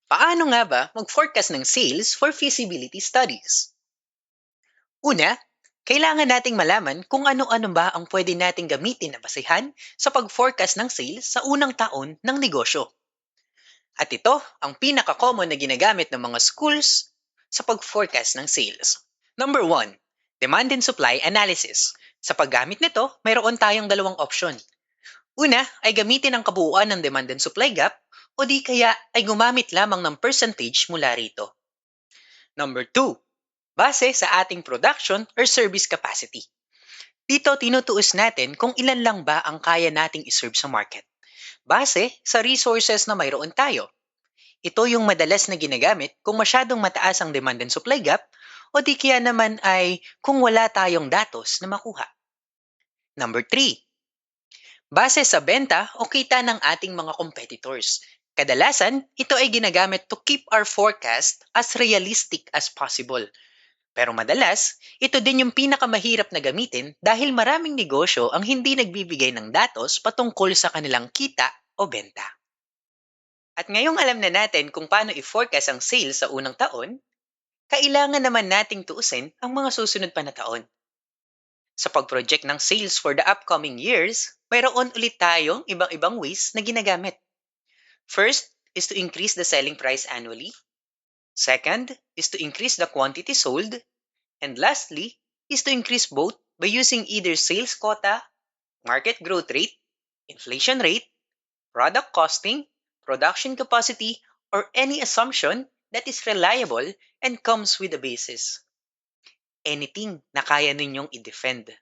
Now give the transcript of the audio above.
Paano nga ba mag-forecast ng sales for feasibility studies? Una, kailangan nating malaman kung ano-ano ba ang pwede nating gamitin na basehan sa pag-forecast ng sales sa unang taon ng negosyo. At ito ang pinaka-common na ginagamit ng mga schools sa pag-forecast ng sales. Number one, demand and supply analysis. Sa paggamit nito, mayroon tayong dalawang option. Una ay gamitin ang kabuuan ng demand and supply gap o di kaya ay gumamit lamang ng percentage mula rito. Number two, base sa ating production or service capacity. Dito tinutuos natin kung ilan lang ba ang kaya nating iserve sa market. Base sa resources na mayroon tayo. Ito yung madalas na ginagamit kung masyadong mataas ang demand and supply gap o di kaya naman ay kung wala tayong datos na makuha. Number three, base sa benta o kita ng ating mga competitors. Kadalasan, ito ay ginagamit to keep our forecast as realistic as possible. Pero madalas, ito din yung pinakamahirap na gamitin dahil maraming negosyo ang hindi nagbibigay ng datos patungkol sa kanilang kita o benta. At ngayong alam na natin kung paano i-forecast ang sales sa unang taon, kailangan naman nating tuusin ang mga susunod pa na taon. Sa pag-project ng sales for the upcoming years, mayroon ulit tayong ibang-ibang ways na ginagamit. First is to increase the selling price annually. Second is to increase the quantity sold. And lastly is to increase both by using either sales quota, market growth rate, inflation rate, product costing, production capacity, or any assumption that is reliable and comes with a basis. Anything na kaya ninyong i-defend.